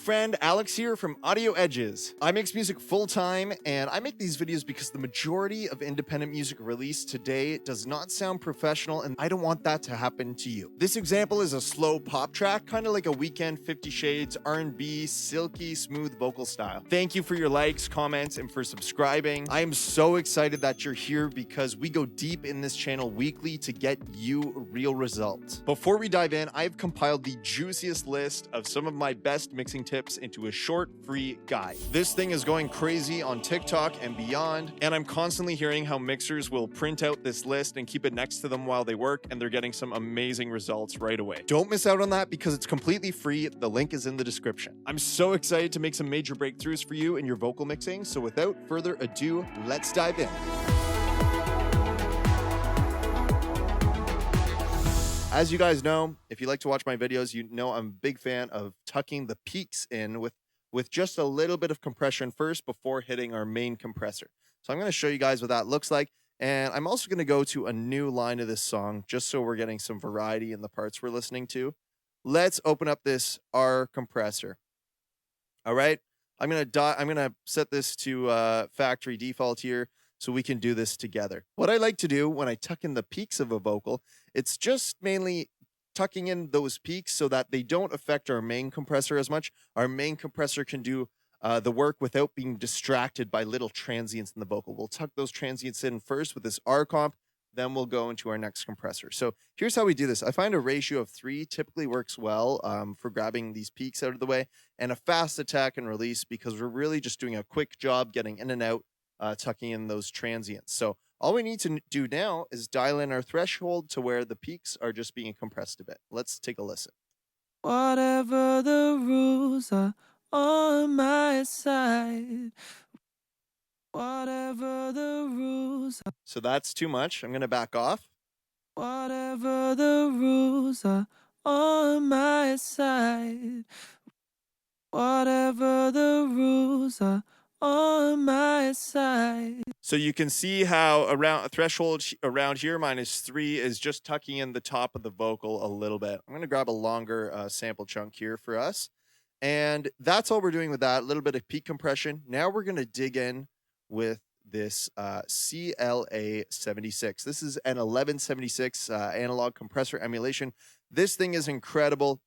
friend, Alex here from Audio Edges. I make music full-time, and I make these videos because the majority of independent music released today does not sound professional, and I don't want that to happen to you. This example is a slow pop track, kind of like a Weekend 50 Shades R&B, silky, smooth vocal style. Thank you for your likes, comments, and for subscribing. I am so excited that you're here because we go deep in this channel weekly to get you real results. Before we dive in, I've compiled the juiciest list of some of my best mixing tips into a short, free guide. This thing is going crazy on TikTok and beyond, and I'm constantly hearing how mixers will print out this list and keep it next to them while they work, and they're getting some amazing results right away. Don't miss out on that because it's completely free. The link is in the description. I'm so excited to make some major breakthroughs for you in your vocal mixing, so without further ado, let's dive in. As you guys know, if you like to watch my videos, you know I'm a big fan of tucking the peaks in with just a little bit of compression first before hitting our main compressor. So I'm going to show you guys what that looks like. And I'm also going to go to a new line of this song just so we're getting some variety in the parts we're listening to. Let's open up this R compressor. All right. I'm going to set this to factory default here, so we can do this together. What I like to do when I tuck in the peaks of a vocal, it's just mainly tucking in those peaks so that they don't affect our main compressor as much. Our main compressor can do the work without being distracted by little transients in the vocal. We'll tuck those transients in first with this R comp, then we'll go into our next compressor. So here's how we do this. I find a ratio of 3 typically works well for grabbing these peaks out of the way, and a fast attack and release because we're really just doing a quick job getting in and out, tucking in those transients. So all we need to do now is dial in our threshold to where the peaks are just being compressed a bit. Let's take a listen. Whatever the rules are on my side. Whatever the rules are. So that's too much. I'm going to back off. Whatever the rules are on my side. Whatever the rules are on my side. So you can see how around a threshold around here, -3, is just tucking in the top of the vocal a little bit. I'm going to grab a longer sample chunk here for us. And that's all we're doing with that, a little bit of peak compression. Now we're going to dig in with this CLA76. This is an 1176 analog compressor emulation. This thing is incredible.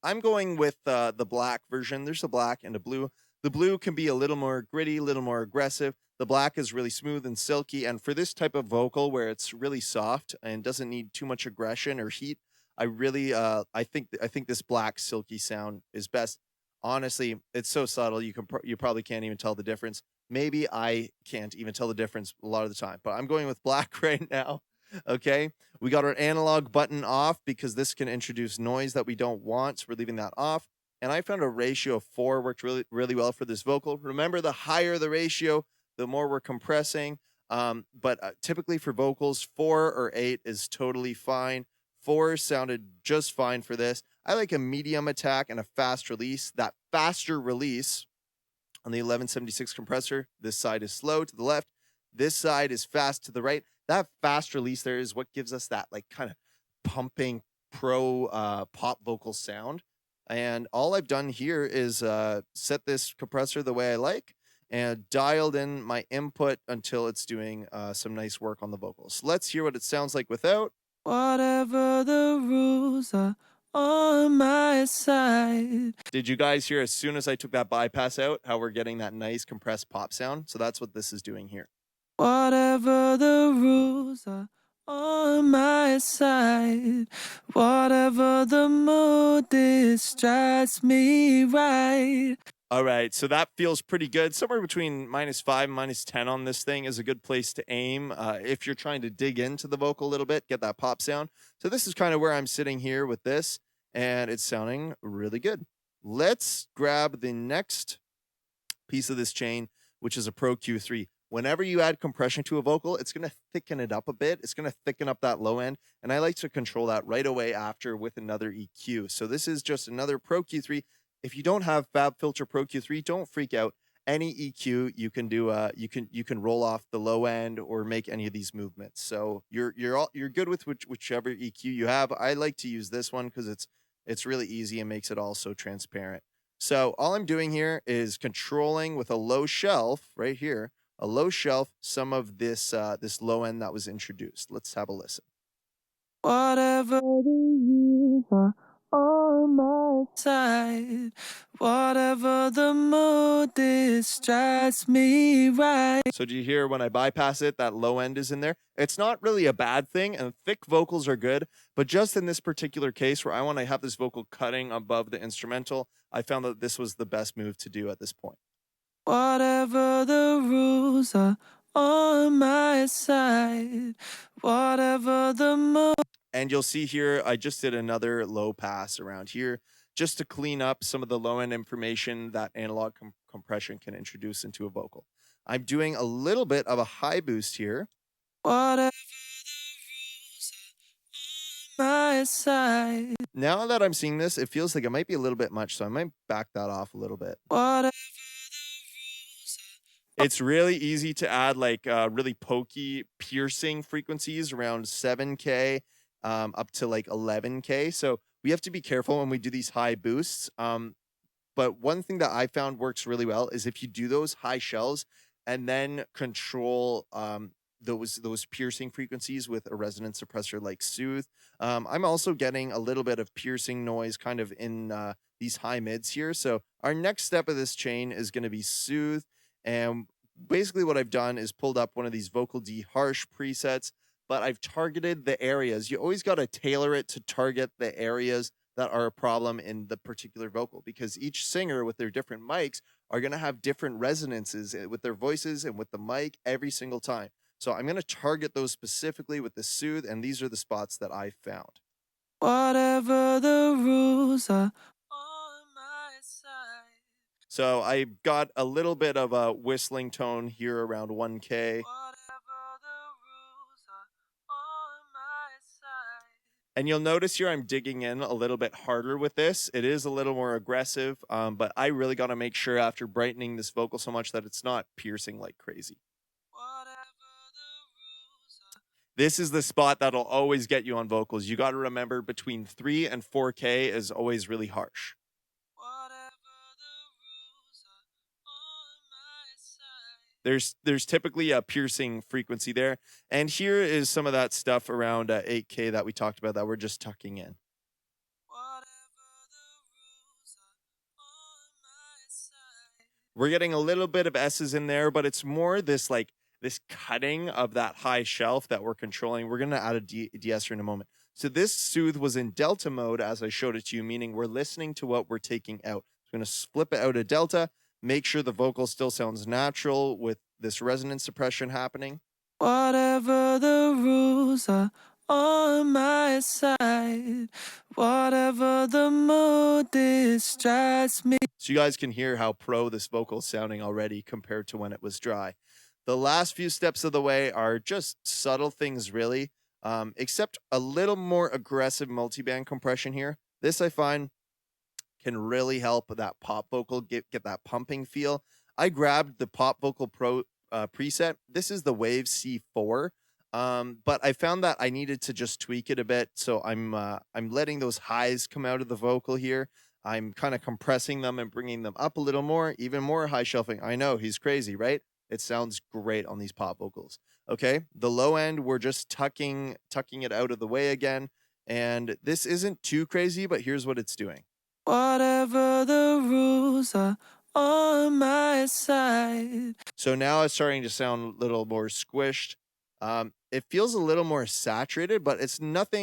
I'm going with the black version. There's a black and a blue. The blue can be a little more gritty, a little more aggressive. The black is really smooth and silky. And for this type of vocal where it's really soft and doesn't need too much aggression or heat, I really, I think this black silky sound is best. Honestly, it's so subtle you probably can't even tell the difference. Maybe I can't even tell the difference a lot of the time, but I'm going with black right now. Okay, we got our analog button off because this can introduce noise that we don't want, so we're leaving that off. And I found a ratio of 4 worked really well for this vocal. Remember, the higher the ratio, the more we're compressing. But typically for vocals, 4 or 8 is totally fine. 4 sounded just fine for this. I like a medium attack and a fast release. That faster release on the 1176 compressor, this side is slow to the left. This side is fast to the right. That fast release there is what gives us that like kind of pumping pro pop vocal sound. And all I've done here is set this compressor the way I like and dialed in my input until it's doing some nice work on the vocals. Let's hear what it sounds like without. Whatever the rules are on my side. Did you guys hear as soon as I took that bypass out how we're getting that nice compressed pop sound? So that's what this is doing here. Whatever the rules are on my side. Whatever the mood distracts me right. All right, so that feels pretty good. Somewhere between -5 and -10 on this thing is a good place to aim if you're trying to dig into the vocal a little bit, get that pop sound. So this is kind of where I'm sitting here with this, and it's sounding really good. Let's grab the next piece of this chain, which is a Pro Q3. Whenever you add compression to a vocal, it's going to thicken it up a bit. It's going to thicken up that low end, and I like to control that right away after with another EQ. So this is just another Pro Q3. If you don't have FabFilter Pro Q3, don't freak out. Any EQ you can do, you can roll off the low end or make any of these movements. So you're good with whichever EQ you have. I like to use this one because it's really easy and makes it all so transparent. So all I'm doing here is controlling with a low shelf right here, a low shelf, some of this this low end that was introduced. Let's have a listen. Whatever the rules are on my side, whatever the mood distracts me right. So do you hear when I bypass it, that low end is in there? It's not really a bad thing, and thick vocals are good, but just in this particular case where I want to have this vocal cutting above the instrumental, I found that this was the best move to do at this point. Whatever the rules are on my side, whatever the mood. And you'll see here, I just did another low pass around here just to clean up some of the low end information that analog compression can introduce into a vocal. I'm doing a little bit of a high boost here. Whatever my side. Now that I'm seeing this, it feels like it might be a little bit much, so I might back that off a little bit. Whatever. It's really easy to add like really pokey, piercing frequencies around 7K up to like 11K. So we have to be careful when we do these high boosts. But one thing that I found works really well is if you do those high shells and then control those piercing frequencies with a resonance suppressor like Soothe. I'm also getting a little bit of piercing noise kind of in these high mids here. So our next step of this chain is going to be Soothe. And basically what I've done is pulled up one of these Vocal D Harsh presets, but I've targeted the areas. You always got to tailor it to target the areas that are a problem in the particular vocal, because each singer with their different mics are going to have different resonances with their voices and with the mic every single time. So I'm going to target those specifically with the Soothe, and these are the spots that I found. Whatever the rules are on my side. So I got a little bit of a whistling tone here around 1K. Whatever the rules are on my side. And you'll notice here I'm digging in a little bit harder with this. It is a little more aggressive, but I really got to make sure after brightening this vocal so much that it's not piercing like crazy. This is the spot that'll always get you on vocals. You got to remember between 3 and 4K is always really harsh. There's typically a piercing frequency there. And here is some of that stuff around 8K that we talked about that we're just tucking in. We're getting a little bit of S's in there, but it's more this like this cutting of that high shelf that we're controlling. We're going to add a de-esser in a moment. So this Soothe was in delta mode as I showed it to you, meaning we're listening to what we're taking out. So I'm going to flip it out of delta, make sure the vocal still sounds natural with this resonance suppression happening. Whatever the rules are on my side, whatever the mood distracts me. So you guys can hear how pro this vocal is sounding already compared to when it was dry. The last few steps of the way are just subtle things, really, except a little more aggressive multiband compression here. This I find can really help that pop vocal get that pumping feel. I grabbed the Pop Vocal Pro preset. This is the Wave C4, but I found that I needed to just tweak it a bit. So I'm letting those highs come out of the vocal here. I'm kind of compressing them and bringing them up a little more, even more high shelving. I know, he's crazy, right? It sounds great on these pop vocals. Okay, the low end, we're just tucking it out of the way again. And this isn't too crazy, but here's what it's doing. Whatever the rules are on my side. So now it's starting to sound a little more squished. It feels a little more saturated, but it's not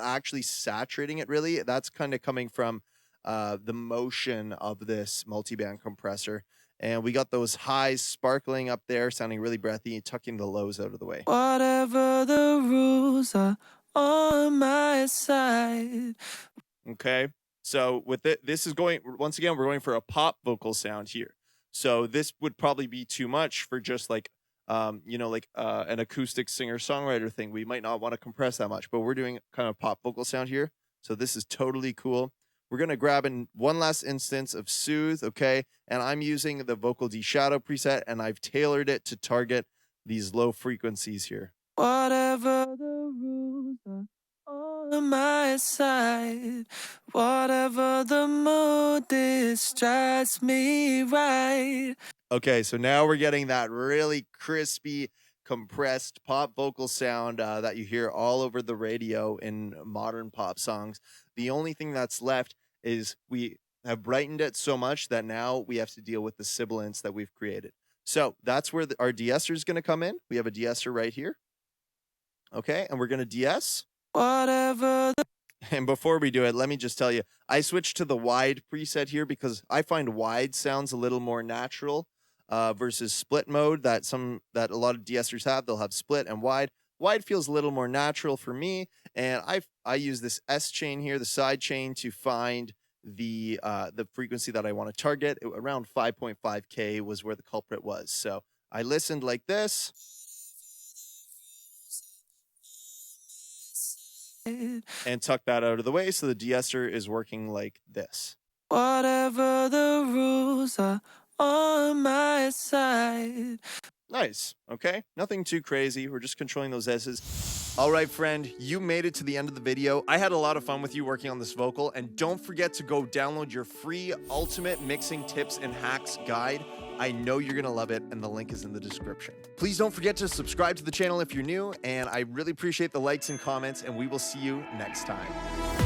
actually saturating it really. That's kind of coming from the motion of this multiband compressor. And we got those highs sparkling up there, sounding really breathy, tucking the lows out of the way. Whatever the rules are on my side. Okay, so with it, this is going, once again, we're going for a pop vocal sound here. So this would probably be too much for just like, an acoustic singer-songwriter thing. We might not want to compress that much, but we're doing kind of pop vocal sound here. So this is totally cool. We're going to grab in one last instance of Soothe, okay? And I'm using the Vocal D Shadow preset, and I've tailored it to target these low frequencies here. Whatever the rules are on on my side. Whatever the mood distracts me right. Okay, so now we're getting that really crispy, compressed pop vocal sound that you hear all over the radio in modern pop songs. The only thing that's left is we have brightened it so much that now we have to deal with the sibilance that we've created. So that's where our de-esser is going to come in. We have a de-esser right here. Okay, and we're going to de-ess. Whatever the And before we do it, let me just tell you, I switched to the wide preset here because I find wide sounds a little more natural versus split mode that a lot of de-essers have. They'll have split and wide. Wide feels a little more natural for me, and I use this S chain here, the side chain, to find the frequency that I want to target. Around 5.5K was where the culprit was. So I listened like this. And tuck that out of the way so the de-esser is working like this. whatever the rules are on my side. Nice. Okay. Nothing too crazy. We're just controlling those S's. All right, friend, you made it to the end of the video. I had a lot of fun with you working on this vocal, and don't forget to go download your free ultimate mixing tips and hacks guide. I know you're going to love it, and the link is in the description. Please don't forget to subscribe to the channel if you're new, and I really appreciate the likes and comments, and we will see you next time.